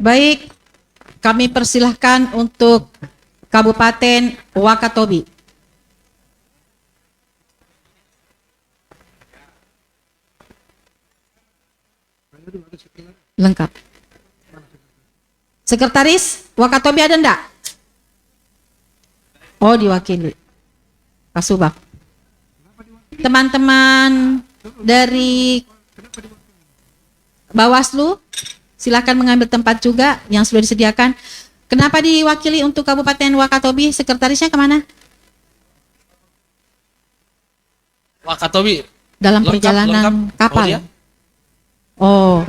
Baik, kami persilahkan untuk Kabupaten Wakatobi. Lengkap. Sekretaris Wakatobi ada enggak? Oh, diwakili. Pak Subak. Teman-teman dari Bawaslu, silakan mengambil tempat juga yang sudah disediakan. Kenapa diwakili untuk Kabupaten Wakatobi? Sekretarisnya kemana? Wakatobi. Dalam perjalanan kapal. Oh, iya? Oh.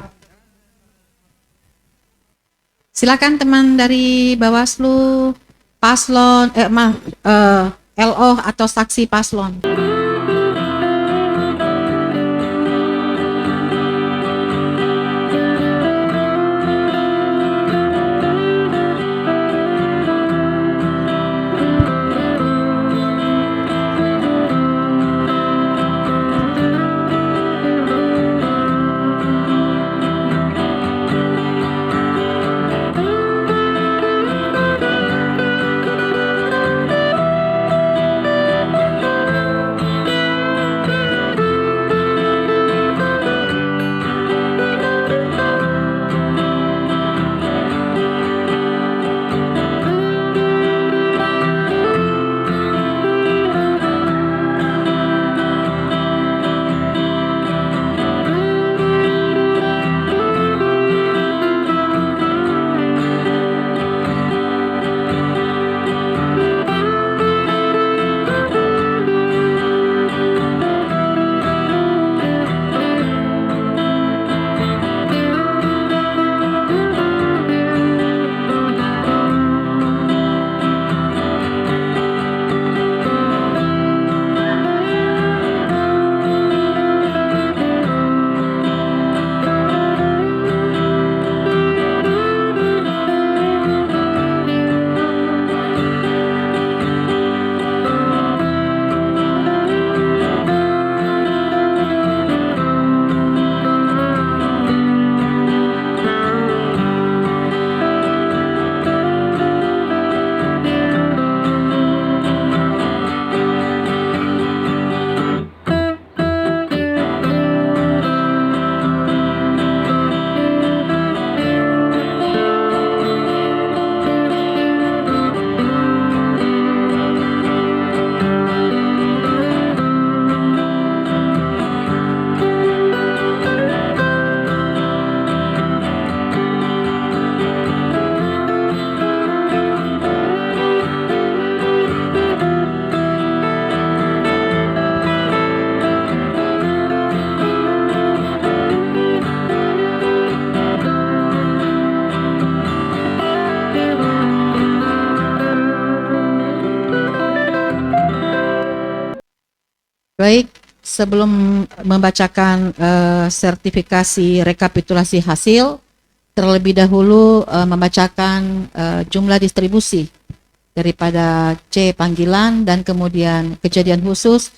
Silakan teman dari Bawaslu, paslon, LO atau saksi paslon. Baik, sebelum membacakan sertifikasi rekapitulasi hasil, terlebih dahulu membacakan jumlah distribusi daripada C panggilan dan kemudian kejadian khusus.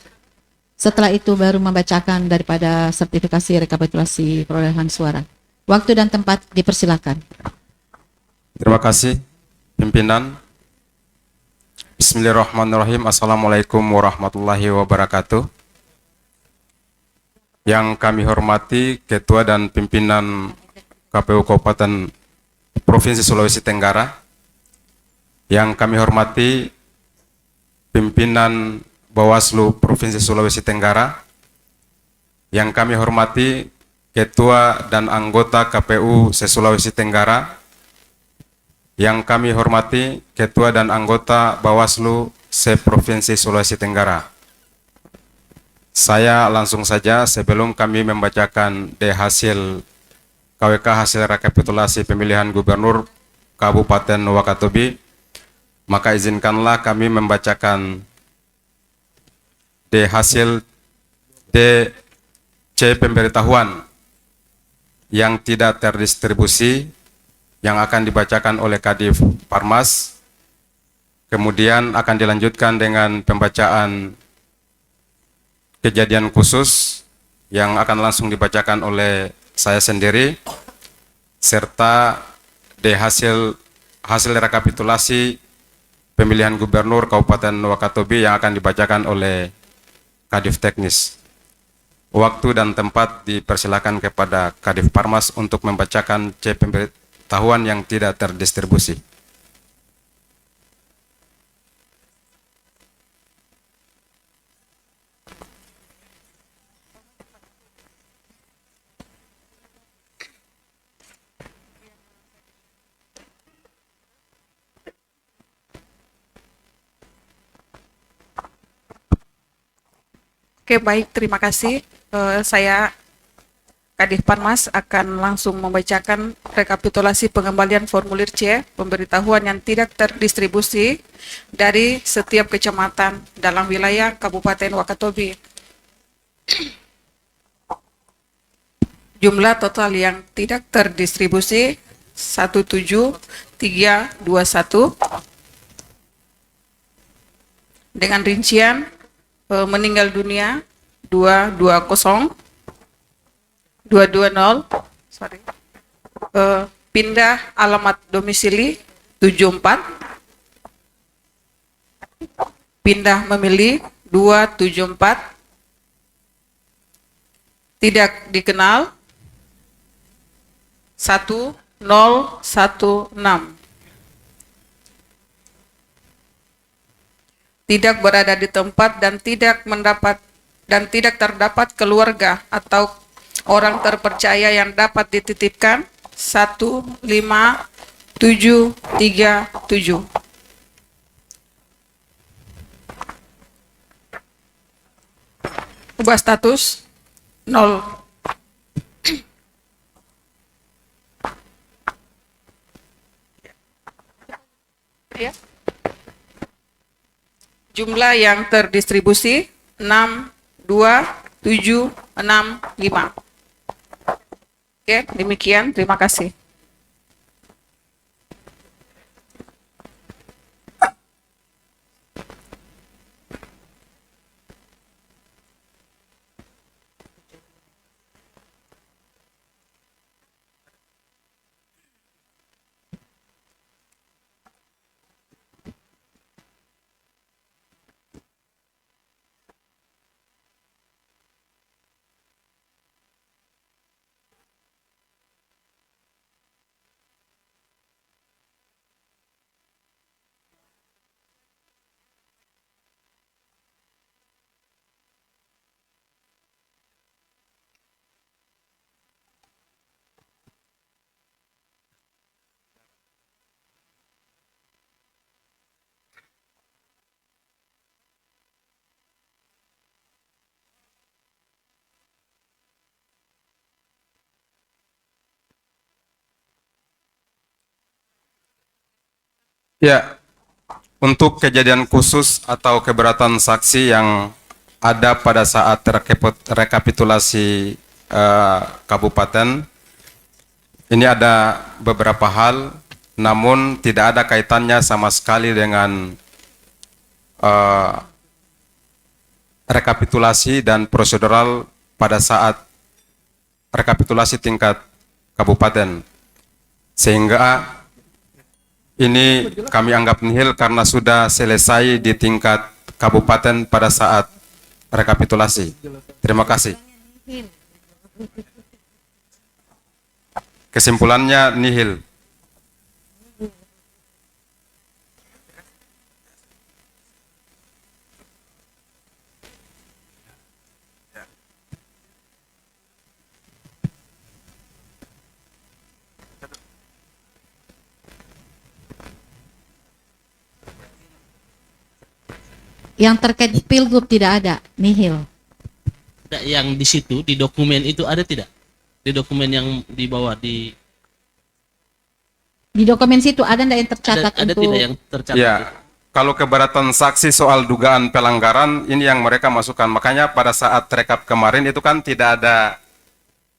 Setelah itu baru membacakan daripada sertifikasi rekapitulasi perolehan suara. Waktu dan tempat dipersilakan. Terima kasih, pimpinan. Bismillahirrahmanirrahim. Assalamualaikum warahmatullahi wabarakatuh. Yang kami hormati Ketua dan Pimpinan KPU Kabupaten Provinsi Sulawesi Tenggara. Yang kami hormati Pimpinan Bawaslu Provinsi Sulawesi Tenggara. Yang kami hormati Ketua dan anggota KPU se-Sulawesi Tenggara. Yang kami hormati Ketua dan anggota Bawaslu se-Provinsi Sulawesi Tenggara. Saya langsung saja sebelum kami membacakan hasil KWK hasil rekapitulasi pemilihan gubernur Kabupaten Wakatobi, maka izinkanlah kami membacakan hasil DC pemberitahuan yang tidak terdistribusi yang akan dibacakan oleh Kadif Parmas. Kemudian akan dilanjutkan dengan pembacaan kejadian khusus yang akan langsung dibacakan oleh saya sendiri, serta hasil rekapitulasi pemilihan gubernur Kabupaten Wakatobi yang akan dibacakan oleh Kadif Teknis. Waktu dan tempat dipersilakan kepada Kadif Parmas untuk membacakan C pemberitahuan yang tidak terdistribusi. Oke, baik, terima kasih. Saya Kadif Parmas akan langsung membacakan rekapitulasi pengembalian formulir C, pemberitahuan yang tidak terdistribusi dari setiap kecamatan dalam wilayah Kabupaten Wakatobi. Jumlah total yang tidak terdistribusi 17321 dengan rincian meninggal dunia 220, 220, pindah alamat domisili 74, pindah memilih 274, tidak dikenal 1016. Tidak berada di tempat dan tidak terdapat keluarga atau orang terpercaya yang dapat dititipkan 15737. Ubah status 0. Ya. Jumlah yang terdistribusi 62765. Oke, demikian. Terima kasih. Ya, untuk kejadian khusus atau keberatan saksi yang ada pada saat rekapitulasi kabupaten, ini ada beberapa hal, namun tidak ada kaitannya sama sekali dengan rekapitulasi dan prosedural pada saat rekapitulasi tingkat kabupaten. Sehingga ini kami anggap nihil karena sudah selesai di tingkat kabupaten pada saat rekapitulasi. Terima kasih. Kesimpulannya nihil. Yang terkait pilgub tidak ada, nihil. Yang di situ di dokumen itu ada tidak? Di dokumen yang dibawa di dokumen situ ada enggak yang tercatat ada untuk tidak yang tercatat? Ya, kalau keberatan saksi soal dugaan pelanggaran ini yang mereka masukkan. Makanya pada saat rekap kemarin itu kan tidak ada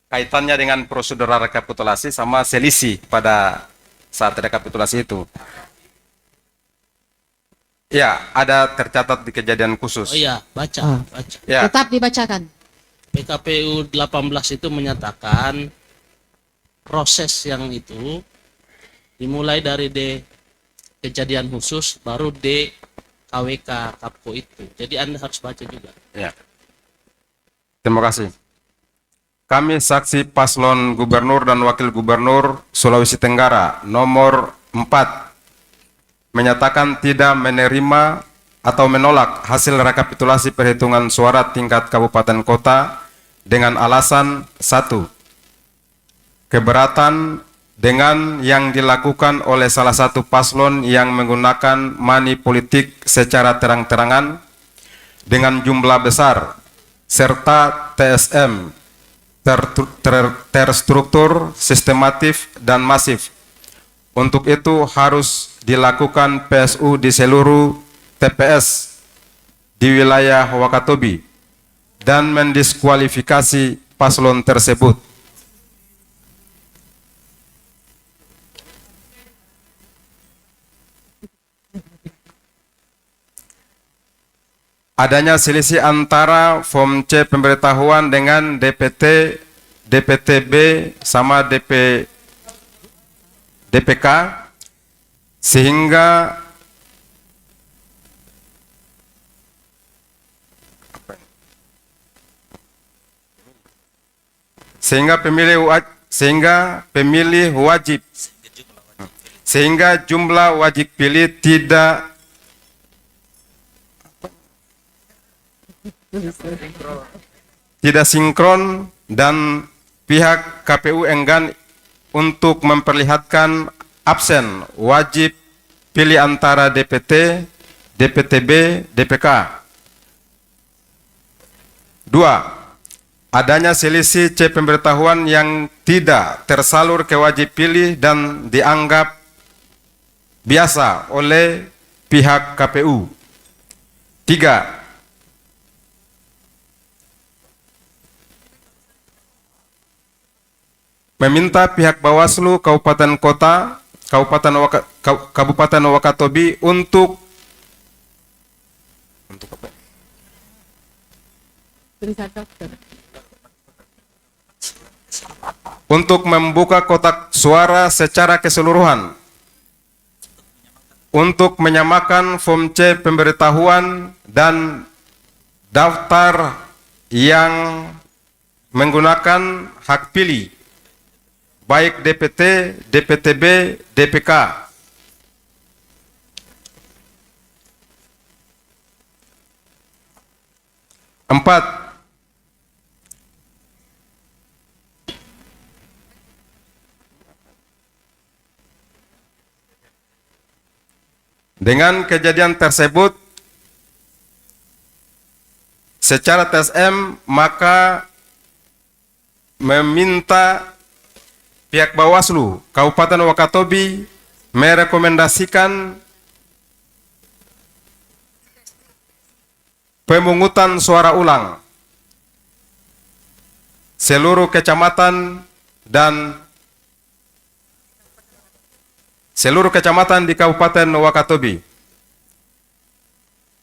kaitannya dengan prosedural rekapitulasi sama selisih pada saat rekapitulasi itu. Ya, ada tercatat di kejadian khusus. Oh iya, baca. Ya, tetap dibacakan? PKPU 18 itu menyatakan proses yang itu Dimulai dari D kejadian khusus, baru D KWK Kapko itu. Jadi Anda harus baca juga. Ya. Terima kasih. Kami saksi paslon gubernur dan wakil gubernur Sulawesi Tenggara nomor 4 menyatakan tidak menerima atau menolak hasil rekapitulasi perhitungan suara tingkat kabupaten kota dengan alasan 1. Keberatan dengan yang dilakukan oleh salah satu paslon yang menggunakan money politik secara terang-terangan dengan jumlah besar serta TSM terstruktur, sistematif, dan masif. Untuk itu harus dilakukan PSU di seluruh TPS di wilayah Wakatobi dan mendiskualifikasi paslon tersebut. Adanya selisih antara form C pemberitahuan dengan DPT, DPTB sama DPK sehingga jumlah wajib pilih tidak sinkron dan pihak KPU enggan untuk memperlihatkan absen wajib pilih antara DPT, DPTB, DPK. 2. Adanya selisih C pemberitahuan yang tidak tersalur ke wajib pilih dan dianggap biasa oleh pihak KPU. 3. Meminta pihak Bawaslu Kabupaten Kota, Kabupaten Wakatobi untuk apa? Untuk membuka kotak suara secara keseluruhan, untuk menyamakan form C pemberitahuan dan daftar yang menggunakan hak pilih, baik DPT, DPTB, DPK. 4. Dengan kejadian tersebut, secara TSM maka meminta pihak Bawaslu Kabupaten Wakatobi merekomendasikan pemungutan suara ulang seluruh kecamatan di Kabupaten Wakatobi.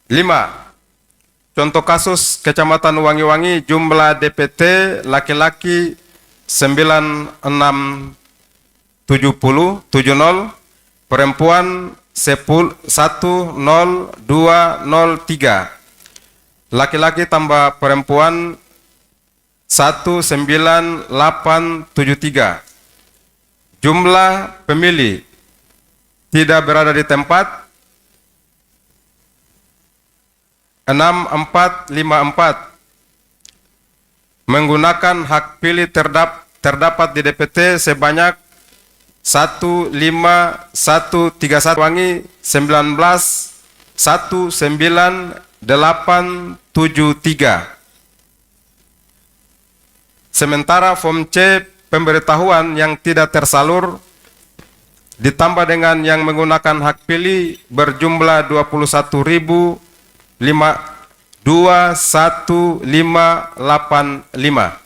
5. Contoh kasus Kecamatan Wangi-Wangi, jumlah DPT laki-laki 9670, perempuan 10203, laki-laki tambah perempuan 19873. Jumlah pemilih tidak berada di tempat 6454. Menggunakan hak pilih terdapat di DPT sebanyak 15131 Wangi 19873. Sementara form C pemberitahuan yang tidak tersalur ditambah dengan yang menggunakan hak pilih berjumlah 21.585.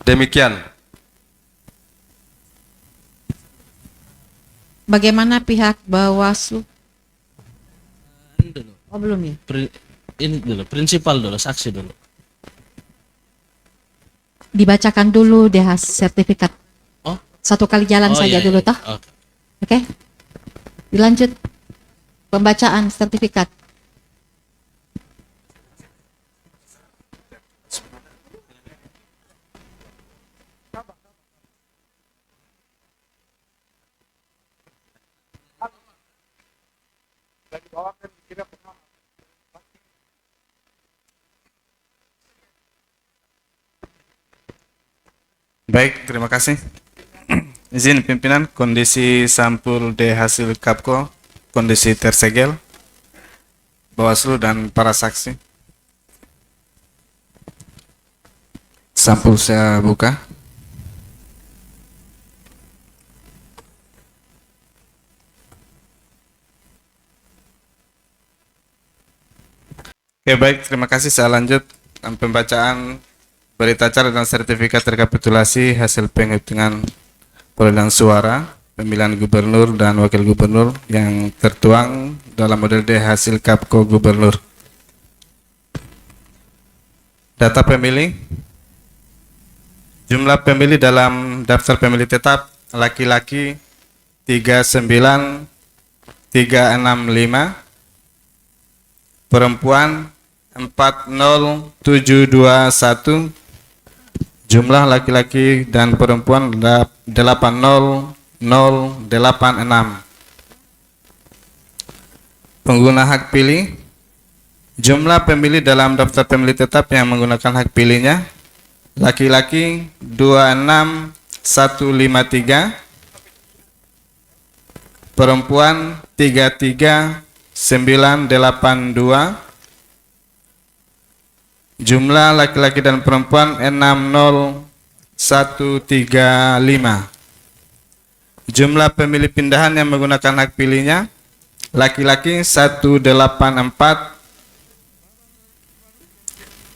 Demikian. Bagaimana pihak Bawaslu? Ini dulu. Oh belum ya? Ini dulu, prinsipal dulu, saksi dulu. dibacakan dulu deh sertifikat. Oh, Satu kali jalan saja iya, dulu iya. toh. Oke. Oke. Dilanjut pembacaan sertifikat. Baik, terima kasih. Izin pimpinan, kondisi sampul D hasil Kapko, kondisi tersegel, Bawaslu dan para saksi. Sampul saya buka. Oke, baik, terima kasih. Saya lanjut pembacaan berita acara dan sertifikat rekapitulasi hasil penghitungan perolehan suara pemilihan gubernur dan wakil gubernur yang tertuang dalam model D hasil Kapko Gubernur. Data pemilih. Jumlah pemilih dalam daftar pemilih tetap laki-laki 39365, perempuan 40721, jumlah laki-laki dan perempuan 80086. Pengguna hak pilih. Jumlah pemilih dalam daftar pemilih tetap yang menggunakan hak pilihnya laki-laki 26153, perempuan 33982, jumlah laki-laki dan perempuan 60135. Jumlah pemilih pindahan yang menggunakan hak pilihnya laki-laki 184,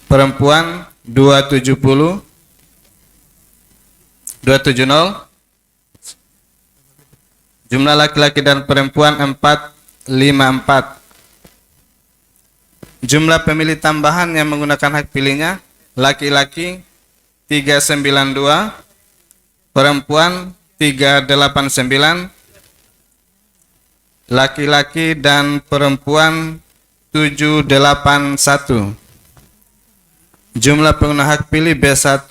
perempuan 270, jumlah laki-laki dan perempuan 454. Jumlah pemilih tambahan yang menggunakan hak pilihnya laki-laki 392, perempuan 389, laki-laki dan perempuan 781. Jumlah pengguna hak pilih B1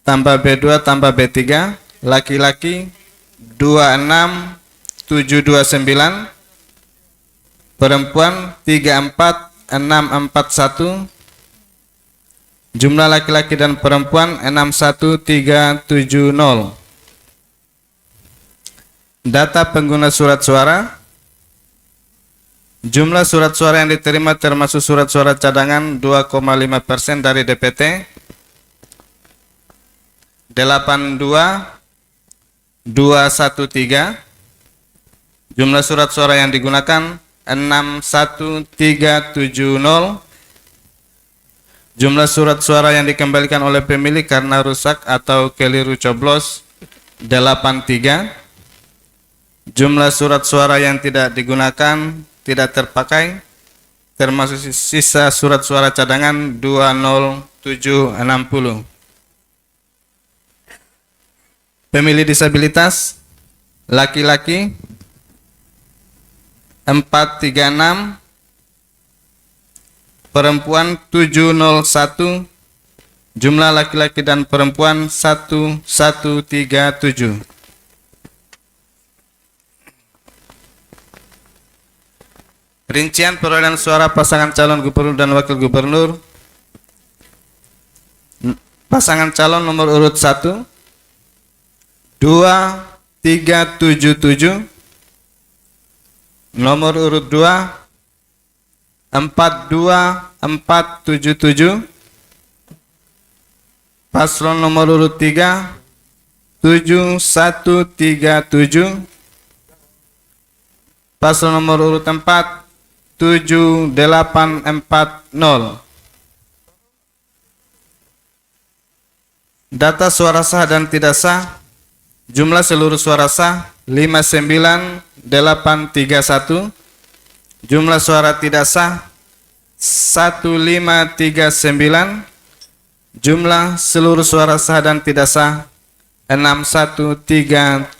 tambah B2 tambah B3 laki-laki 26729, perempuan 34641, jumlah laki-laki dan perempuan 61370. Data pengguna surat suara. Jumlah surat suara yang diterima termasuk surat suara cadangan 2,5% dari DPT 82213. Jumlah surat suara yang digunakan 61370. Jumlah surat suara yang dikembalikan oleh pemilih karena rusak atau keliru coblos 83. Jumlah surat suara yang tidak digunakan tidak terpakai termasuk sisa surat suara cadangan 20760. Pemilih disabilitas laki-laki 436, perempuan 701, jumlah laki-laki dan perempuan 1137. Rincian perolehan suara pasangan calon gubernur dan wakil gubernur. Pasangan calon nomor urut 1 2377, nomor urut 2 42477, paslon nomor urut 3 7137, paslon nomor urut 4 7840. Data suara sah dan tidak sah. Jumlah seluruh suara sah 59831. Jumlah suara tidak sah 1539. Jumlah seluruh suara sah dan tidak sah 61370.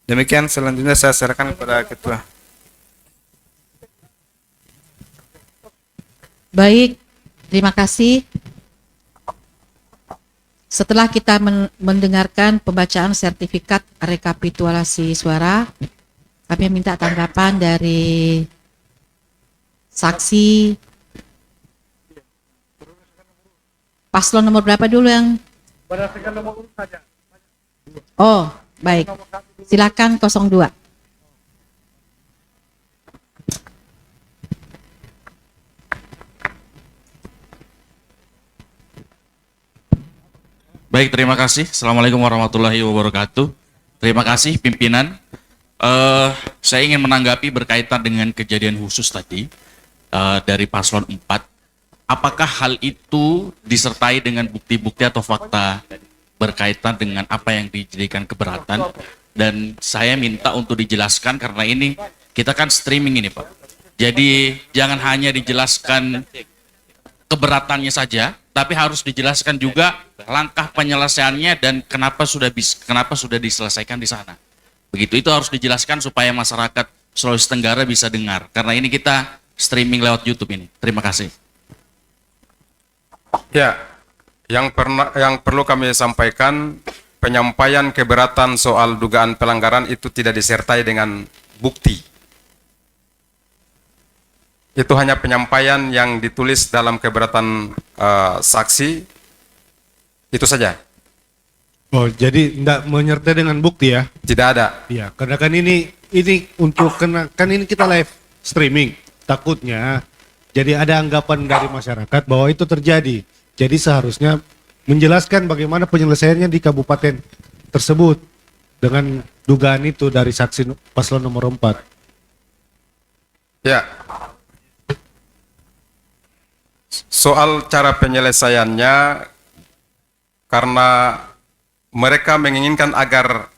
Demikian, selanjutnya saya serahkan kepada ketua. Baik, terima kasih. Setelah kita mendengarkan pembacaan sertifikat rekapitulasi suara, kami minta tanggapan dari saksi paslon nomor berapa dulu yang? Berdasarkan nomor urut saja. Oh, baik. Silakan 02. Baik, terima kasih. Assalamualaikum warahmatullahi wabarakatuh. Terima kasih pimpinan. Saya ingin menanggapi berkaitan dengan kejadian khusus tadi dari paslon 4. Apakah hal itu disertai dengan bukti-bukti atau fakta berkaitan dengan apa yang dijadikan keberatan? Dan saya minta untuk dijelaskan karena ini kita kan streaming ini, Pak. Jadi jangan hanya dijelaskan keberatannya saja, tapi harus dijelaskan juga langkah penyelesaiannya dan kenapa sudah diselesaikan di sana. Begitu, itu harus dijelaskan supaya masyarakat Sulawesi Tenggara bisa dengar. Karena ini kita streaming lewat YouTube ini. Terima kasih. Ya, yang perlu kami sampaikan, penyampaian keberatan soal dugaan pelanggaran itu tidak disertai dengan bukti. Itu hanya penyampaian yang ditulis dalam keberatan saksi, itu saja. Oh, jadi tidak menyertai dengan bukti ya? Tidak ada. Iya, karena kan ini untuk kan ini kita live streaming. Takutnya jadi ada anggapan dari masyarakat bahwa itu terjadi. Jadi seharusnya menjelaskan bagaimana penyelesaiannya di kabupaten tersebut dengan dugaan itu dari saksi paslon nomor 4. Ya. Soal cara penyelesaiannya, karena mereka menginginkan agar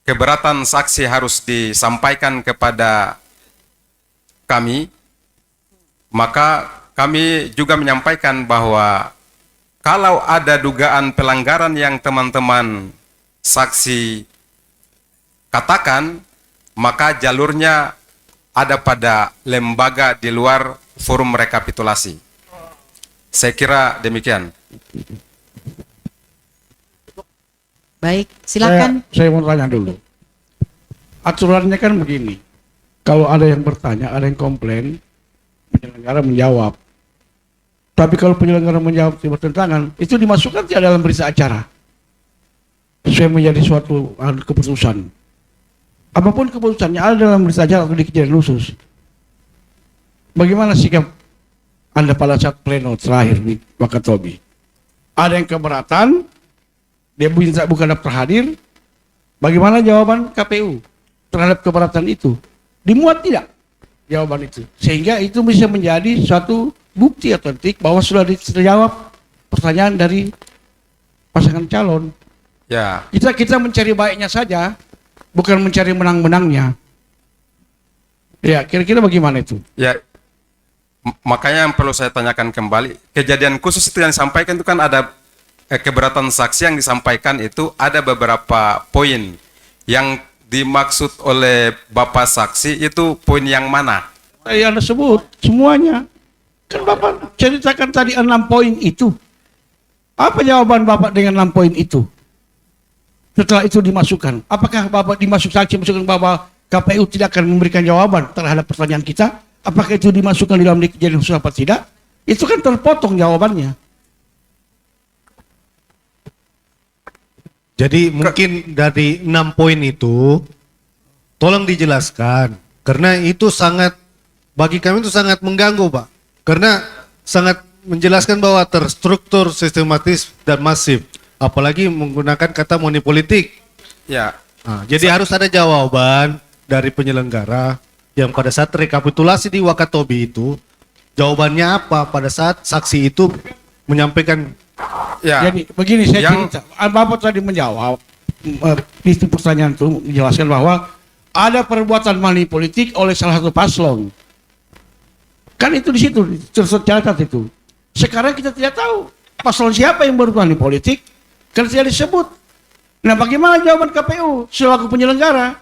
keberatan saksi harus disampaikan kepada kami, maka kami juga menyampaikan bahwa kalau ada dugaan pelanggaran yang teman-teman saksi katakan, maka jalurnya ada pada lembaga di luar forum rekapitulasi. Saya kira demikian. Baik, silakan. Saya mau tanya dulu. Aturannya kan begini. Kalau ada yang bertanya, ada yang komplain, penyelenggara menjawab. Tapi kalau penyelenggara menjawab bertentangan, itu dimasukkan tidak dalam berita acara. Sesuai menjadi suatu keputusan. Apapun keputusannya ada dalam berita acara atau di kejadian khusus. Bagaimana sikap Anda pada saat pleno terakhir di Wakatobi? Ada yang keberatan, dia bukan daftar hadir. Bagaimana jawaban KPU terhadap keberatan itu? Dimuat tidak jawaban itu? Sehingga itu bisa menjadi suatu bukti otentik bahwa sudah dijawab pertanyaan dari pasangan calon. Ya. Kita mencari baiknya saja, bukan mencari menang-menangnya. Ya, kira-kira bagaimana itu? Ya, makanya yang perlu saya tanyakan kembali, kejadian khusus itu yang disampaikan itu kan ada keberatan saksi yang disampaikan itu ada beberapa poin. Yang dimaksud oleh Bapak saksi itu poin yang mana? Saya Anda sebut semuanya. Kan Bapak ceritakan tadi 6 poin itu. Apa jawaban Bapak dengan 6 poin itu? Setelah itu dimasukkan. Apakah Bapak saksi masukkan bahwa KPU tidak akan memberikan jawaban terhadap pertanyaan kita? Apakah itu dimasukkan di dalam kejadian khusus apa tidak? Itu kan terpotong jawabannya. Jadi mungkin dari 6 poin itu tolong dijelaskan karena itu sangat bagi kami itu sangat mengganggu, Pak. Karena sangat menjelaskan bahwa terstruktur, sistematis dan masif, apalagi menggunakan kata money-politik. Ya. Nah, jadi harus ada jawaban dari penyelenggara yang pada saat rekapitulasi di Wakatobi itu jawabannya apa pada saat saksi itu menyampaikan. Ya. Jadi begini saya cerita, Bapak tadi menjawab itu pertanyaan itu menjelaskan bahwa ada perbuatan money politik oleh salah satu paslon. Kan itu di situ tercatat itu. Sekarang kita tidak tahu paslon siapa yang berhubungan politik karena tidak disebut. Nah, bagaimana jawaban KPU selaku penyelenggara?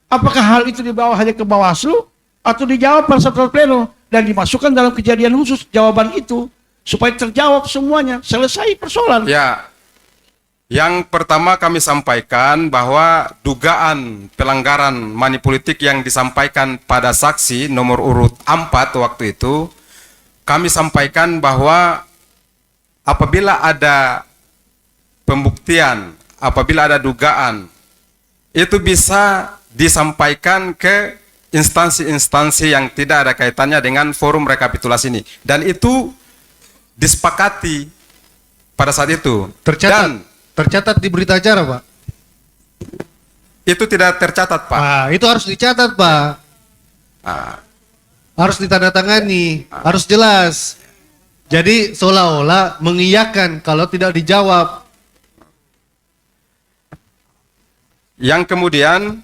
Apakah hal itu dibawa hanya ke Bawaslu atau dijawab pada satu pleno dan dimasukkan dalam kejadian khusus jawaban itu supaya terjawab semuanya, selesai persoalan. Ya, yang pertama kami sampaikan bahwa dugaan pelanggaran money politik yang disampaikan pada saksi nomor urut 4 waktu itu, kami sampaikan bahwa apabila ada pembuktian, apabila ada dugaan, itu bisa disampaikan ke instansi-instansi yang tidak ada kaitannya dengan forum rekapitulasi ini. Dan itu disepakati pada saat itu. Tercatat di berita acara, Pak. Itu tidak tercatat, Pak. Nah, itu harus dicatat, Pak. Harus ditandatangani, harus jelas. Jadi seolah-olah mengiyakan kalau tidak dijawab. Yang kemudian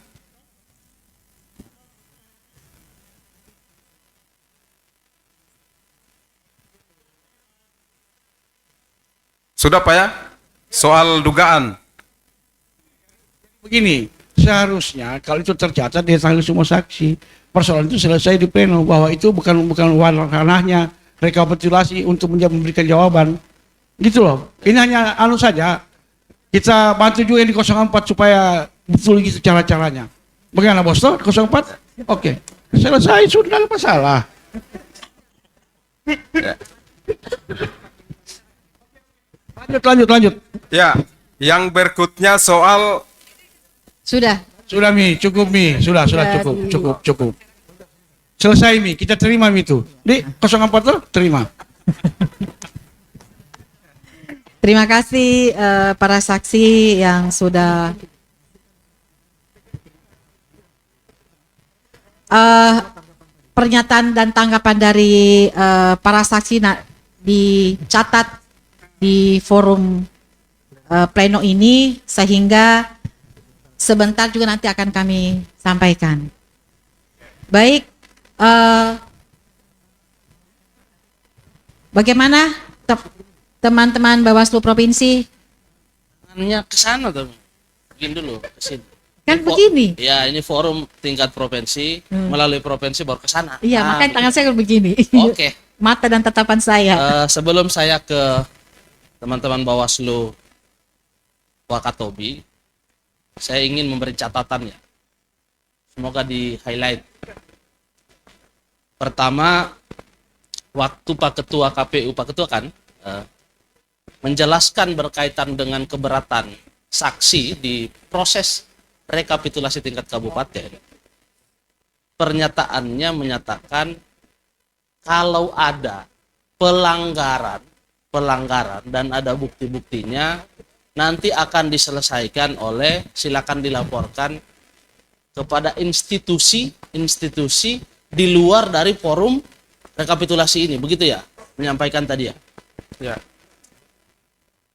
sudah, Pak, ya? Soal dugaan. Begini, seharusnya kalau itu tercatat dia tanggal semua saksi, persoalan itu selesai di pleno bahwa itu bukan ranahnya rekapitulasi untuk memberikan jawaban. Gitu loh. Ini hanya anu saja. Kita bantu juga yang di 04 supaya betul gitu cara-caranya. Bagaimana, Bos? 04? Oke. Selesai, sudah, ada masalah. Lanjut. Ya, yang berikutnya soal Sudah. Sudah, Mi, cukup, Mi. Sudah, cukup. Selesai, Mi. Kita terima, Mi, itu. Di 04 tuh, terima. Terima kasih para saksi yang sudah pernyataan dan tanggapan dari para saksi dicatat di forum pleno ini sehingga sebentar juga nanti akan kami sampaikan. Baik, bagaimana teman-teman Bawaslu Provinsi? Tangannya ke sana tuh. Begini dulu, ke sini. Kan begini. Ya, ini forum tingkat provinsi, melalui provinsi baru ke sana. Iya, makanya tangan saya begini. Oke. Mata dan tatapan saya. Sebelum saya ke teman-teman Bawaslu Wakatobi, saya ingin memberi catatan ya. Semoga di-highlight. Pertama, waktu Pak Ketua KPU, Pak Ketua kan, menjelaskan berkaitan dengan keberatan saksi di proses rekapitulasi tingkat kabupaten, pernyataannya menyatakan kalau ada pelanggaran dan ada bukti-buktinya nanti akan diselesaikan oleh, silakan dilaporkan kepada institusi di luar dari forum rekapitulasi ini, begitu ya, menyampaikan tadi ya. Ya.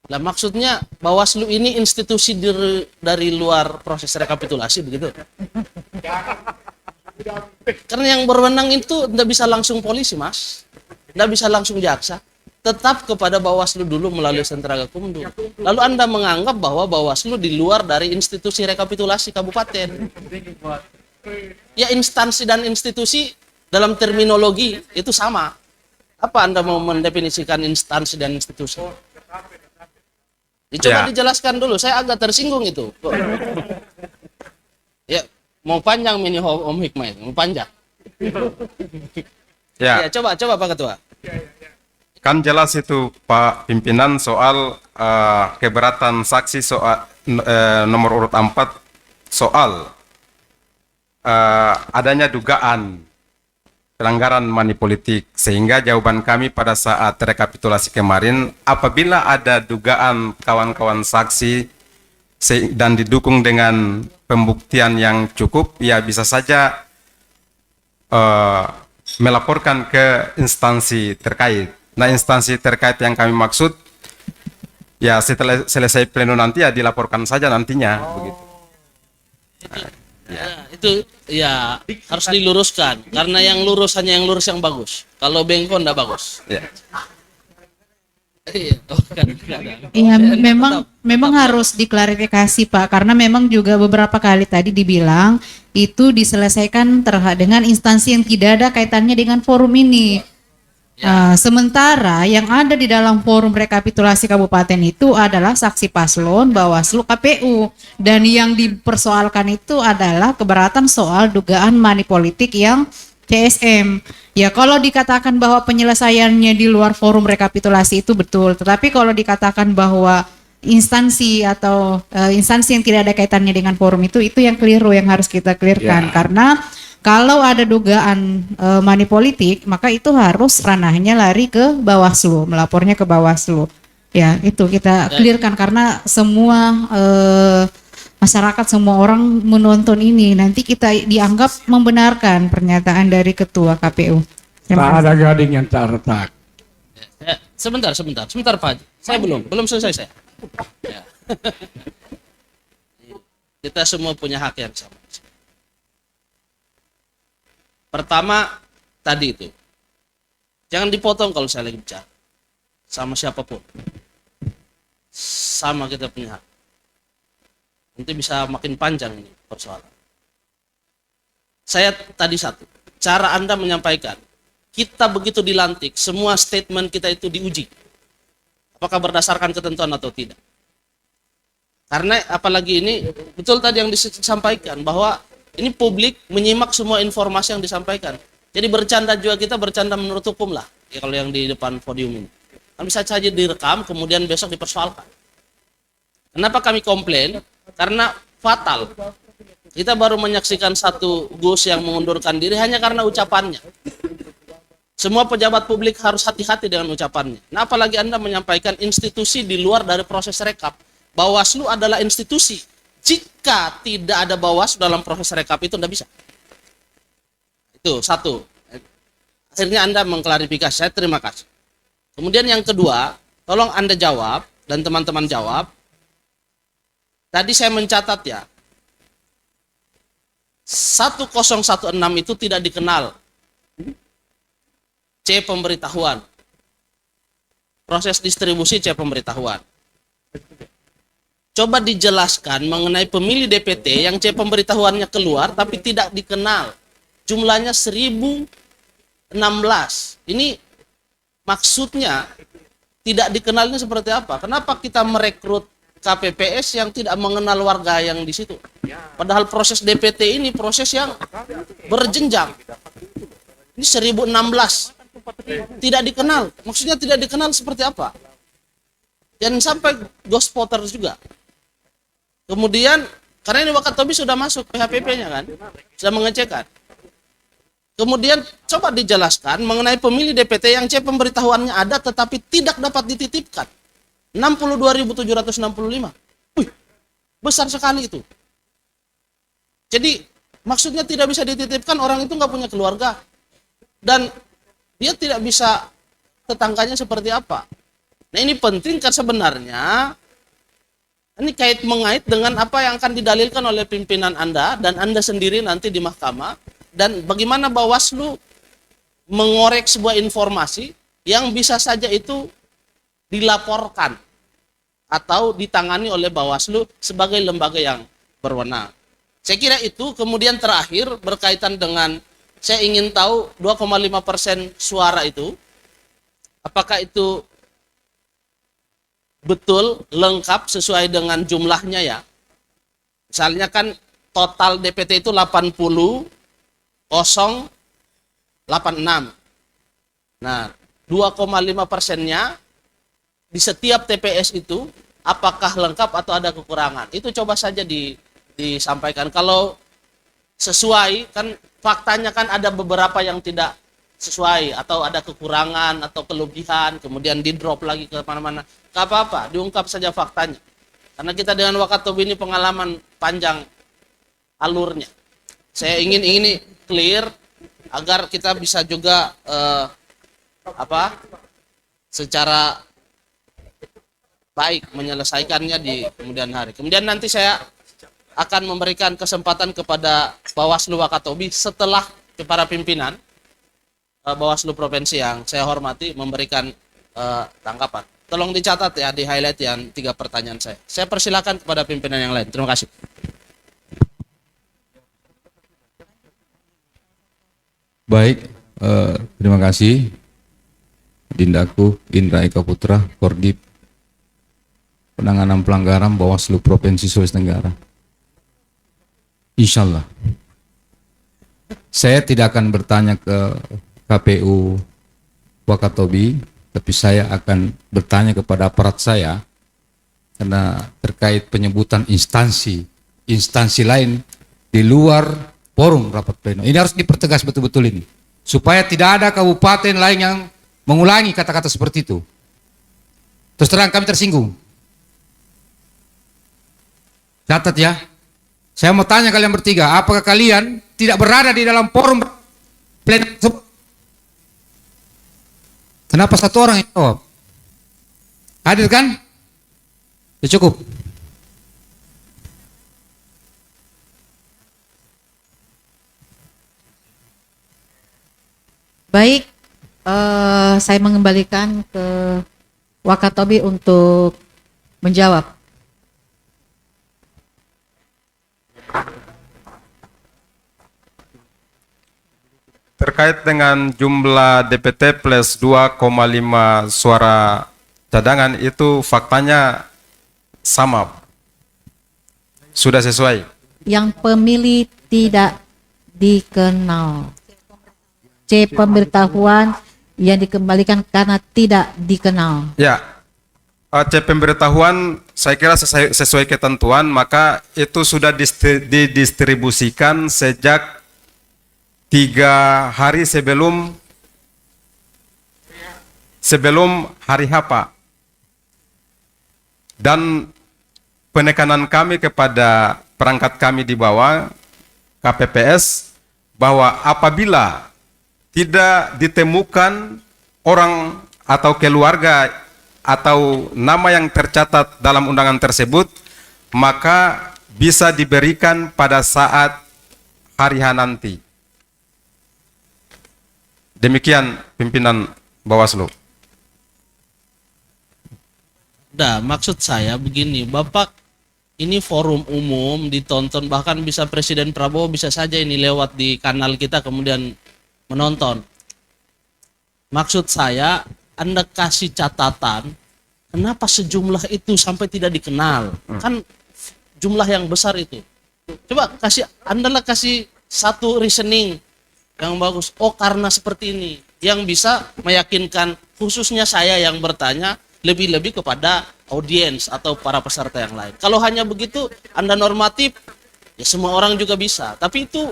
Nah, maksudnya Bawaslu ini institusi dari luar proses rekapitulasi, begitu? Karena yang berwenang itu tidak bisa langsung polisi, Mas. Tidak bisa langsung jaksa. Tetap kepada Bawaslu dulu melalui Sentra Gakumdu. Lalu Anda menganggap bahwa Bawaslu di luar dari institusi rekapitulasi kabupaten. Ya, instansi dan institusi dalam terminologi itu sama. Apa Anda mau mendefinisikan instansi dan institusi? Coba dijelaskan dulu, saya agak tersinggung itu. Ya, mau panjang mini Om Hikmah itu, mau panjang. Ya, coba Pak Ketua. Kan jelas itu Pak Pimpinan soal keberatan saksi soal nomor urut 4 soal adanya dugaan pelanggaran money politik, sehingga jawaban kami pada saat rekapitulasi kemarin, apabila ada dugaan kawan-kawan saksi dan didukung dengan pembuktian yang cukup, ya bisa saja melaporkan ke instansi terkait. Nah, instansi terkait yang kami maksud, ya setelah selesai pleno nanti ya dilaporkan saja nantinya, begitu. Ya, itu ya harus diluruskan karena yang lurus hanya yang lurus yang bagus. Kalau bengkok enggak bagus. Ya. Iya, oh, kan, ada. Iya, memang harus diklarifikasi Pak, karena memang juga beberapa kali tadi dibilang itu diselesaikan dengan instansi yang tidak ada kaitannya dengan forum ini. Sementara yang ada di dalam forum rekapitulasi kabupaten itu adalah saksi paslon, Bawaslu, KPU, dan yang dipersoalkan itu adalah keberatan soal dugaan money politik yang CSM. Ya kalau dikatakan bahwa penyelesaiannya di luar forum rekapitulasi itu betul, tetapi kalau dikatakan bahwa instansi atau instansi yang tidak ada kaitannya dengan forum itu yang keliru, yang harus kita clearkan. Karena kalau ada dugaan money politik, maka itu harus ranahnya lari ke Bawaslu, melapornya ke Bawaslu. Ya, itu kita clearkan karena semua masyarakat, semua orang menonton ini, nanti kita dianggap membenarkan pernyataan dari Ketua KPU. Tak ada gading yang tak retak. Sebentar Pak Haji. Saya belum selesai saya. Ya. Kita semua punya hak yang sama. Pertama, tadi itu. Jangan dipotong kalau saya lagi bicara. Sama siapapun. Sama kita punya hak. Nanti bisa makin panjang ini persoalan. Saya tadi satu. Cara Anda menyampaikan. Kita begitu dilantik, semua statement kita itu diuji. Apakah berdasarkan ketentuan atau tidak. Karena apalagi ini, betul tadi yang disampaikan, bahwa ini publik menyimak semua informasi yang disampaikan. Jadi bercanda juga kita bercanda menurut hukum lah. Ya kalau yang di depan podium ini. Kan bisa saja direkam kemudian besok dipersoalkan. Kenapa kami komplain? Karena fatal. Kita baru menyaksikan satu Gus yang mengundurkan diri hanya karena ucapannya. Semua pejabat publik harus hati-hati dengan ucapannya. Nah, apalagi Anda menyampaikan institusi di luar dari proses rekap. Bawaslu adalah institusi. Jika tidak ada Bawaslu dalam proses rekap itu tidak bisa. Itu satu. Akhirnya Anda mengklarifikasi, saya terima kasih. Kemudian yang kedua, tolong Anda jawab dan teman-teman jawab. Tadi saya mencatat ya, 1016 itu tidak dikenal C pemberitahuan. Proses distribusi C pemberitahuan. Coba dijelaskan mengenai pemilih DPT yang C pemberitahuannya keluar tapi tidak dikenal. Jumlahnya 1016. Ini maksudnya tidak dikenalnya seperti apa? Kenapa kita merekrut KPPS yang tidak mengenal warga yang di situ? Padahal proses DPT ini proses yang berjenjang. Ini 1016. Tidak dikenal. Maksudnya tidak dikenal seperti apa? Dan sampai ghost voters juga. Kemudian, karena ini Wakatobi sudah masuk PHPP-nya kan? Sudah mengecekkan. Kemudian coba dijelaskan mengenai pemilih DPT yang C pemberitahuannya ada tetapi tidak dapat dititipkan. 62.765. Wih, besar sekali itu. Jadi maksudnya tidak bisa dititipkan, orang itu nggak punya keluarga. Dan dia tidak bisa tetangganya seperti apa. Nah ini penting kan sebenarnya. Ini mengait dengan apa yang akan didalilkan oleh pimpinan Anda dan Anda sendiri nanti di mahkamah. Dan bagaimana Bawaslu mengorek sebuah informasi yang bisa saja itu dilaporkan atau ditangani oleh Bawaslu sebagai lembaga yang berwenang. Saya kira itu. Kemudian terakhir berkaitan dengan saya ingin tahu 2,5% suara itu apakah itu betul lengkap sesuai dengan jumlahnya ya. Misalnya kan total DPT itu 80,086. Nah, 2,5%-nya di setiap TPS itu apakah lengkap atau ada kekurangan? Itu coba saja disampaikan. Kalau sesuai, kan faktanya kan ada beberapa yang tidak sesuai atau ada kekurangan atau kelebihan, kemudian di drop lagi ke mana-mana. Gak apa-apa, diungkap saja faktanya. Karena kita dengan Wakatobi ini pengalaman panjang alurnya. Saya ingin ini clear agar kita bisa juga secara baik menyelesaikannya di kemudian hari. Kemudian nanti saya akan memberikan kesempatan kepada Bawaslu Wakatobi setelah para pimpinan Bawaslu Provinsi yang saya hormati memberikan tanggapan. Tolong dicatat ya, di highlight yang 3 pertanyaan saya. Saya persilakan kepada pimpinan yang lain. Terima kasih. Baik, terima kasih Dindaku Indra Eka Putra, Kordip Penanganan Pelanggaran Bawaslu Provinsi Sulawesi Tenggara. Insya Allah, saya tidak akan bertanya ke KPU Wakatobi, tapi saya akan bertanya kepada aparat saya karena terkait penyebutan instansi lain di luar forum rapat pleno. Ini harus dipertegas betul-betul ini, supaya tidak ada kabupaten lain yang mengulangi kata-kata seperti itu. Terus terang kami tersinggung. Catat ya. Saya mau tanya kalian bertiga, apakah kalian tidak berada di dalam forum pleno tersebut? Kenapa satu orang yang jawab? Hadir kan? Ya cukup. Baik, saya mengembalikan ke Wakatobi untuk menjawab. Terkait dengan jumlah DPT plus 2,5 suara cadangan itu faktanya sama. Sudah sesuai. Yang pemilih tidak dikenal. C. Pemberitahuan yang dikembalikan karena tidak dikenal. Ya, C pemberitahuan saya kira sesuai ketentuan, maka itu sudah didistribusikan sejak 3 hari sebelum hari H, Pak. Dan penekanan kami kepada perangkat kami di bawah KPPS bahwa apabila tidak ditemukan orang atau keluarga atau nama yang tercatat dalam undangan tersebut, maka bisa diberikan pada saat hari H nanti. Demikian pimpinan Bawaslu. Nah, maksud saya begini, Bapak, ini forum umum ditonton, bahkan bisa Presiden Prabowo bisa saja ini lewat di kanal kita kemudian menonton. Maksud saya, Anda kasih catatan, kenapa sejumlah itu sampai tidak dikenal? Kan jumlah yang besar itu. Coba Anda kasih satu reasoning yang bagus. Oh, karena seperti ini, yang bisa meyakinkan khususnya saya yang bertanya lebih-lebih kepada audiens atau para peserta yang lain. Kalau hanya begitu, Anda normatif, ya semua orang juga bisa. Tapi itu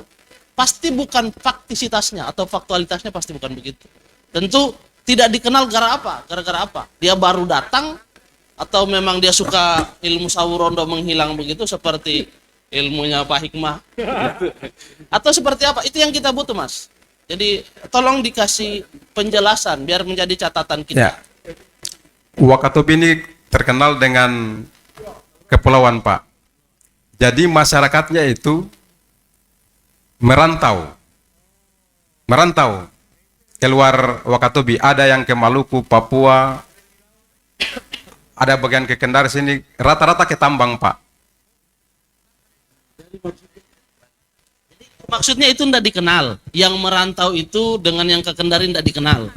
pasti bukan faktisitasnya atau faktualitasnya pasti bukan begitu. Tentu tidak dikenal gara-gara apa? Dia baru datang atau memang dia suka ilmu sawurondo menghilang begitu seperti ilmunya Pak Hikmah atau seperti apa? Itu yang kita butuh, Mas. Jadi tolong dikasih penjelasan biar menjadi catatan kita. Ya. Wakatobi ini terkenal dengan kepulauan, Pak. Jadi masyarakatnya itu merantau keluar Wakatobi. Ada yang ke Maluku, Papua, ada bagian ke Kendari sini, rata-rata ke tambang, Pak. Maksudnya itu tidak dikenal. Yang merantau itu dengan yang ke Kendari tidak dikenal.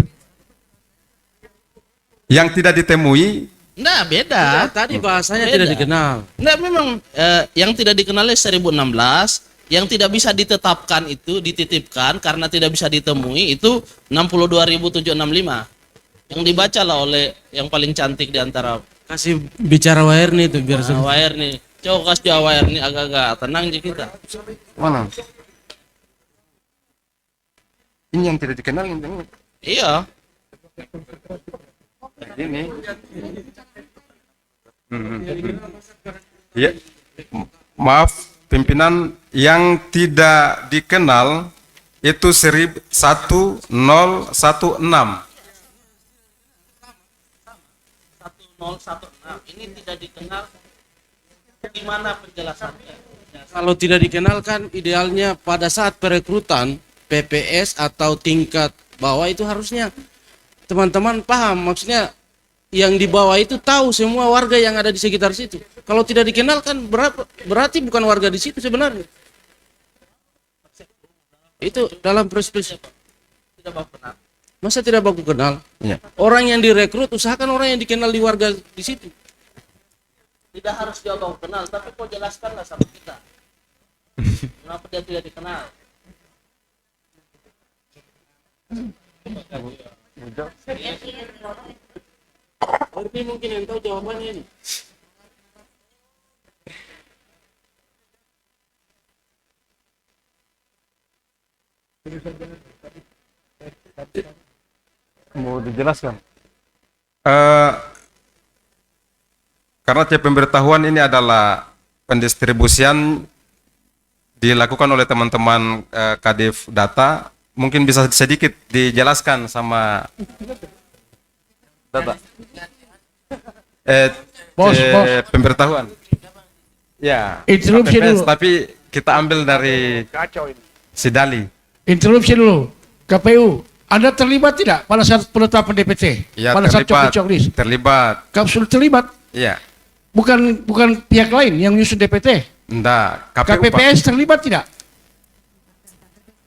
Yang tidak ditemui. Nah, beda. Tadi bahasanya Beda. tidak dikenal. Nah, memang yang tidak dikenalnya 1016, yang tidak bisa ditetapkan itu dititipkan karena tidak bisa ditemui itu 62.765. Yang dibaca lah oleh yang paling cantik di antara Kasih bicara WR nih itu biar WR nih. Coba kasih WR nih agak-agak tenang aja kita. Mana? Ini yang tidak dikenal ini. Iya. Ini. Ya. Maaf, pimpinan, yang tidak dikenal itu 1016. 1016. Ini tidak dikenal. Gimana penjelasannya? kalau tidak dikenal kan idealnya pada saat perekrutan PPS atau tingkat bawah itu harusnya teman-teman paham maksudnya yang di bawah itu tahu semua warga yang ada di sekitar situ. Kalau tidak dikenal kan berarti bukan warga di situ sebenarnya. Itu dalam perspektif. Masa tidak baku kenal? Ya. Orang yang direkrut usahakan orang yang dikenal di warga di situ. Tidak harus dia baku kenal, tapi kau jelaskanlah sama kita. Kenapa dia tidak dikenal? Tapi mungkin yang tahu jawabannya ini. Mau dijelaskan? Karena tiap pemberitahuan ini adalah pendistribusian dilakukan oleh teman-teman Kadif Data, mungkin bisa sedikit dijelaskan sama Data. Bos. Pemberitahuan. Ya. Interupsi KPPS, dulu. tapi kita ambil dari Sidali. Interupsi dulu. KPU, Anda terlibat tidak pada saat penetapan DPT? Ya, pada saat terlibat. coklis? Terlibat. Kamu sudah terlibat? Iya. Bukan pihak lain yang menyusun DPT? Enggak. KPU, Pak. KPPS terlibat tidak?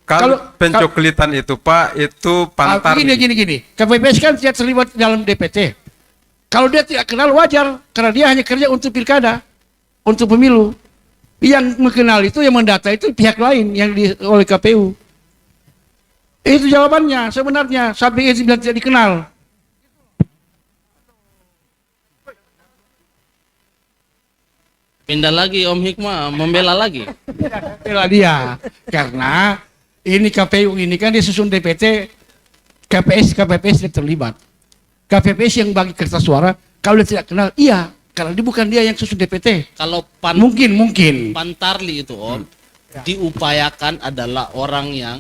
Kalau Kalau- pencoklitan itu Pak, itu pantar. Gini. KPPS kan tidak terlibat dalam DPT. Kalau dia tidak kenal wajar, karena dia hanya kerja untuk pilkada, untuk pemilu. Yang mengenal itu, yang mendata itu pihak lain yang oleh KPU. Itu jawabannya sebenarnya, sampai itu tidak dikenal. Pindah lagi Om Hikmah, membela lagi. Bela dia, karena ini KPU ini kan dia susun DPT, KPPS tidak terlibat. KPPS yang bagi kertas suara, kalau dia tidak kenal, iya, karena dia bukan dia yang susun DPT. Kalau Mungkin. Pantarli itu Om, diupayakan adalah orang yang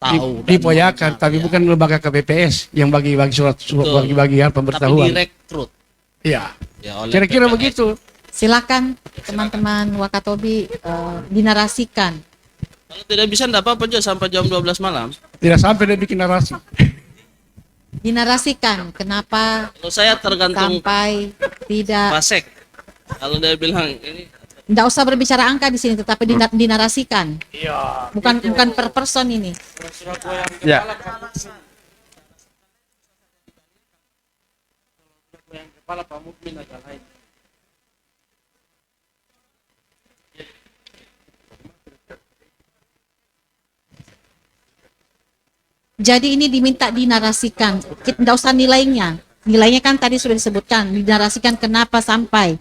tahu. dan Dipoyakan, mengenal, tapi ya. bukan lembaga KPPS yang bagi-bagi surat Betul. bagi-bagi Tapi pemberitahuan. direkrut. Iya. Ya, oleh Kira-kira PPS. begitu. Silakan teman-teman Wakatobi dinarasikan. Kalau tidak bisa enggak apa-apa aja sampai jam 12 malam. Tidak sampai dia bikin narasi. Dinarasikan kenapa Kalau saya tergantung sampai tidak. Pasek. Kalau dia bilang ini Nggak usah berbicara angka di sini, tetapi dinarasikan. Bukan per person ini. Ya. Yang kepala Pak Mukmin agak lain. Jadi ini diminta dinarasikan. Nggak usah nilainya. Nilainya kan tadi sudah disebutkan. Dinarasikan kenapa sampai.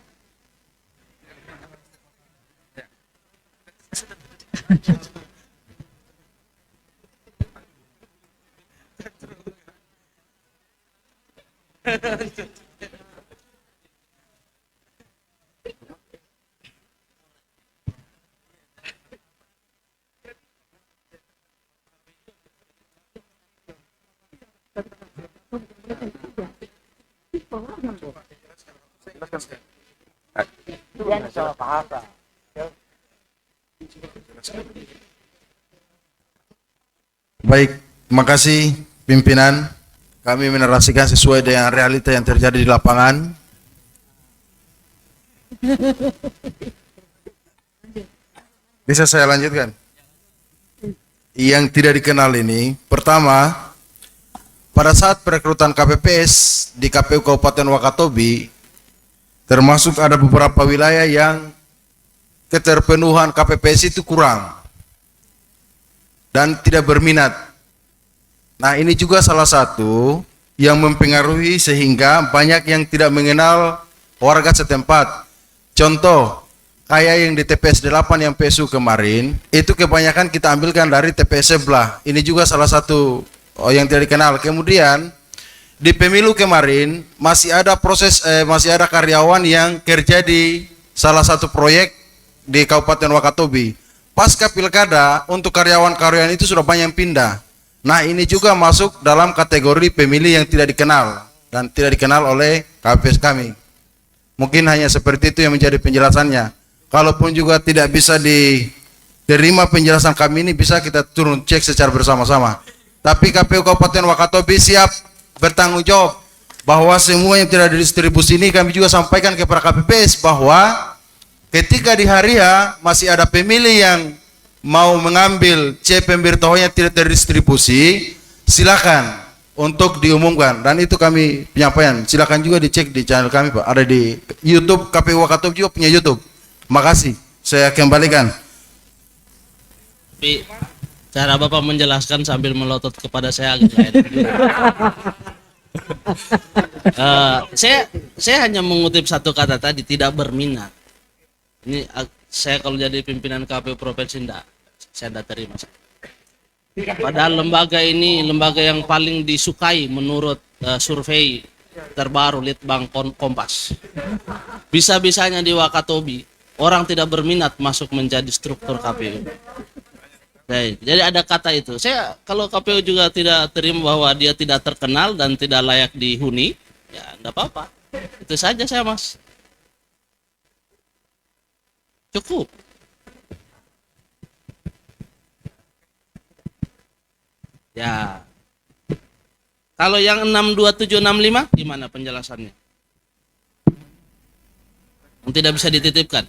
Baik, terima kasih pimpinan. Kami menarasikan sesuai dengan realita yang terjadi di lapangan. Bisa saya lanjutkan? Yang tidak dikenal ini, pertama, pada saat perekrutan KPPS di KPU Kabupaten Wakatobi, termasuk ada beberapa wilayah yang keterpenuhan KPPS itu kurang dan tidak berminat. Nah, ini juga salah satu yang mempengaruhi sehingga banyak yang tidak mengenal warga setempat. Contoh, kayak yang di TPS 8 yang PSU kemarin, itu kebanyakan kita ambilkan dari TPS sebelah. Ini juga salah satu yang tidak dikenal. Kemudian di pemilu kemarin masih ada masih ada karyawan yang kerja di salah satu proyek di Kabupaten Wakatobi. Pasca pilkada untuk karyawan-karyawan itu sudah banyak yang pindah. Nah, ini juga masuk dalam kategori pemilih yang tidak dikenal dan tidak dikenal oleh KPPS kami. Mungkin hanya seperti itu yang menjadi penjelasannya. Kalaupun juga tidak bisa diterima penjelasan kami ini, bisa kita turun cek secara bersama-sama. Tapi KPU Kabupaten Wakatobi siap bertanggung jawab bahwa semua yang tidak didistribusi ini kami juga sampaikan kepada KPPS bahwa ketika di hari H masih ada pemilih yang mau mengambil C pemberitahuannya tidak terdistribusi, silakan untuk diumumkan, dan itu kami penyampaian. Silakan juga dicek di channel kami Pak, ada di YouTube, KPU Wakatobi juga punya YouTube. Makasih, saya kembalikan. Tapi cara Bapak menjelaskan sambil melotot kepada saya agak nggak enak juga. Saya hanya mengutip satu kata tadi, tidak berminat. Ini saya kalau jadi pimpinan KPU provinsi saya tidak terima. Padahal lembaga ini lembaga yang paling disukai menurut survei terbaru Litbang Kompas. Bisa-bisanya di Wakatobi orang tidak berminat masuk menjadi struktur KPU. Jadi ada kata itu. Saya kalau KPU juga tidak terima bahwa dia tidak terkenal dan tidak layak dihuni, ya enggak apa-apa. Itu saja saya Mas. Cukup. Ya. Kalau yang 62765 gimana penjelasannya? Yang tidak bisa dititipkan.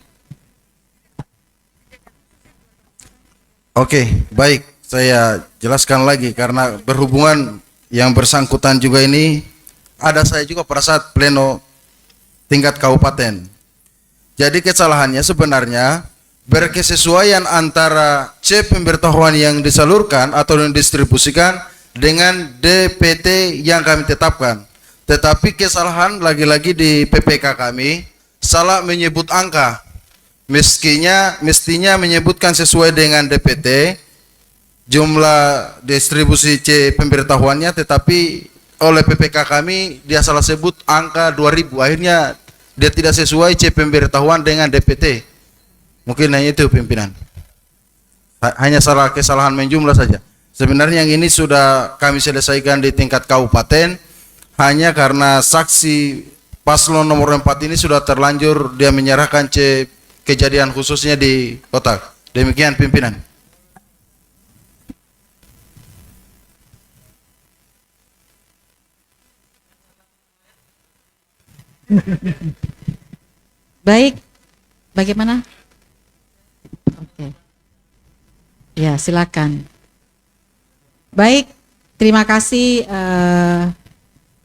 Oke, baik. Saya jelaskan lagi karena berhubungan yang bersangkutan juga ini ada saya juga pada saat pleno tingkat kabupaten. Jadi kesalahannya sebenarnya berkesesuaian antara C pemberitahuan yang disalurkan atau yang didistribusikan dengan DPT yang kami tetapkan. Tetapi kesalahan lagi-lagi di PPK kami salah menyebut angka. Mestinya menyebutkan sesuai dengan DPT jumlah distribusi C pemberitahuannya, tetapi oleh PPK kami dia salah sebut angka 2000. Akhirnya dia tidak sesuai C pemberitahuan dengan DPT. Mungkin hanya itu pimpinan. Hanya kesalahan menjumlah saja. Sebenarnya yang ini sudah kami selesaikan di tingkat kabupaten, hanya karena saksi paslon nomor 4 ini sudah terlanjur dia menyerahkan C kejadian khususnya di kotak. Demikian pimpinan. Baik, bagaimana? Oke. Ya, silakan. Baik, terima kasih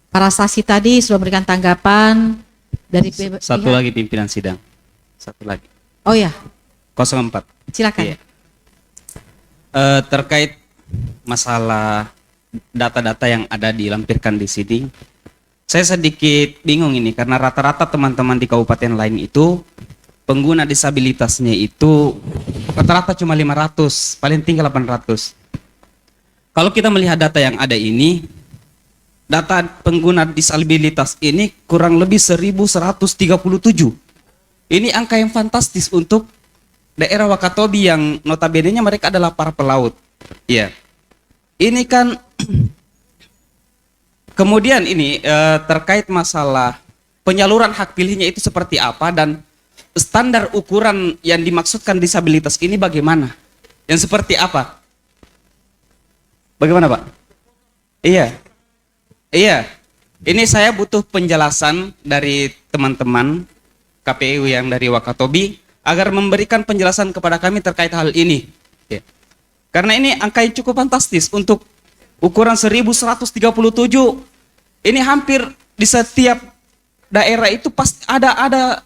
para saksi tadi sudah memberikan tanggapan dari Satu lagi pimpinan sidang. Satu lagi. Oh ya, 04. silakan. Iya. Terkait masalah data-data yang ada dilampirkan di sini, saya sedikit bingung ini karena rata-rata teman-teman di kabupaten lain itu pengguna disabilitasnya itu rata-rata cuma 500, paling tinggi 800. Kalau kita melihat data yang ada ini, data pengguna disabilitas ini kurang lebih 1137. Ini angka yang fantastis untuk daerah Wakatobi yang notabene-nya mereka adalah para pelaut. Iya. Ini kan kemudian ini terkait masalah penyaluran hak pilihnya itu seperti apa dan standar ukuran yang dimaksudkan disabilitas ini bagaimana? Yang seperti apa? Bagaimana, Pak? Iya. Iya. Ini saya butuh penjelasan dari teman-teman KPU yang dari Wakatobi agar memberikan penjelasan kepada kami terkait hal ini. Ya. Karena ini angka yang cukup fantastis untuk ukuran 1137. Ini hampir di setiap daerah itu pasti ada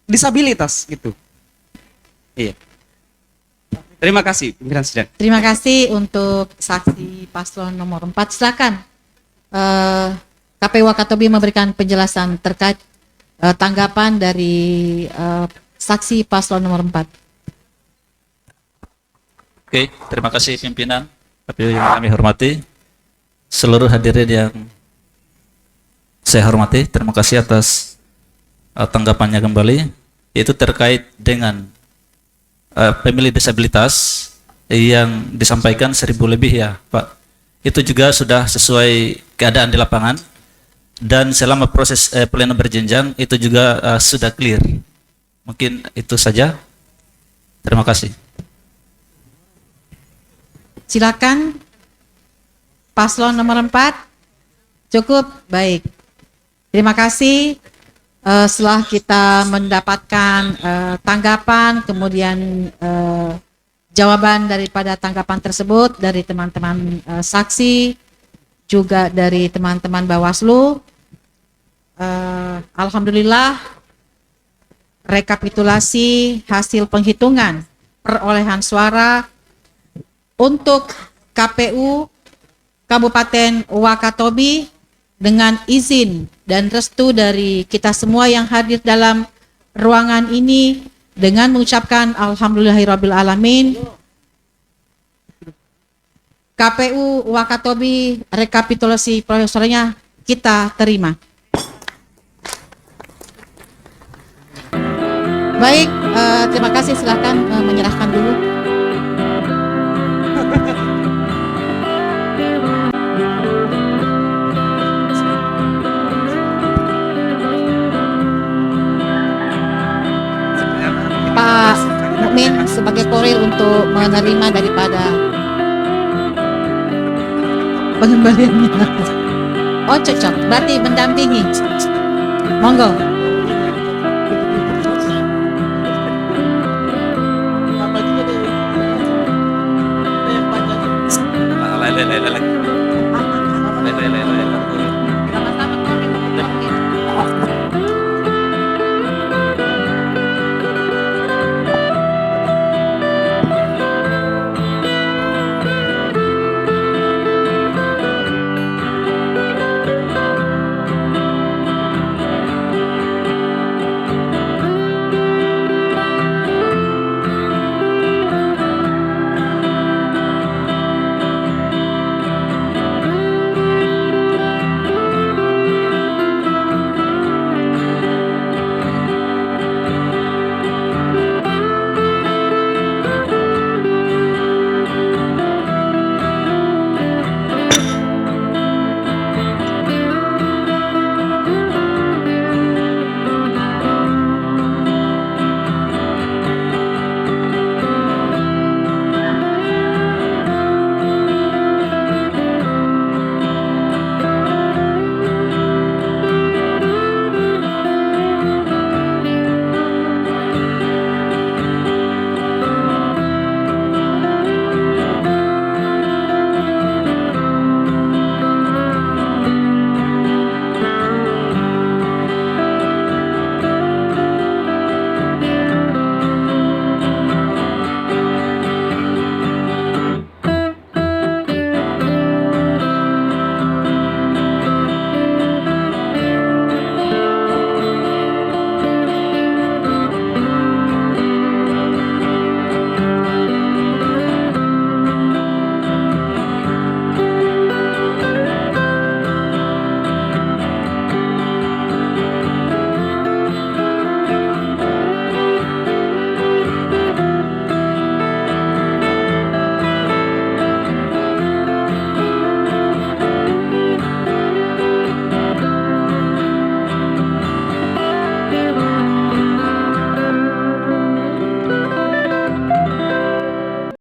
disabilitas gitu. Iya. Terima kasih pimpinan sidang. Terima kasih untuk saksi paslon nomor 4. Silakan. KPU Wakatobi memberikan penjelasan terkait tanggapan dari saksi paslon nomor 4. Oke, terima kasih pimpinan KPU yang kami hormati, seluruh hadirin yang saya hormati, terima kasih atas tanggapannya kembali, yaitu terkait dengan pemilih disabilitas yang disampaikan 1000 lebih ya Pak. Itu juga sudah sesuai keadaan di lapangan. Dan selama proses pleno berjenjang itu juga sudah clear. Mungkin itu saja. Terima kasih. Silakan paslon nomor 4. Cukup, baik. Terima kasih. Setelah kita mendapatkan tanggapan, kemudian jawaban daripada tanggapan tersebut dari teman-teman saksi, juga dari teman-teman Bawaslu, alhamdulillah rekapitulasi hasil penghitungan perolehan suara untuk KPU Kabupaten Wakatobi dengan izin dan restu dari kita semua yang hadir dalam ruangan ini, dengan mengucapkan alhamdulillahirabbil alamin, KPU Wakatobi rekapitulasi perolehan suaranya kita terima. Baik, terima kasih, silakan menyerahkan dulu. Pak Mukmin sebagai koril untuk menerima daripada pengembaliannya. Oh cocok, berarti mendampingi. Monggo.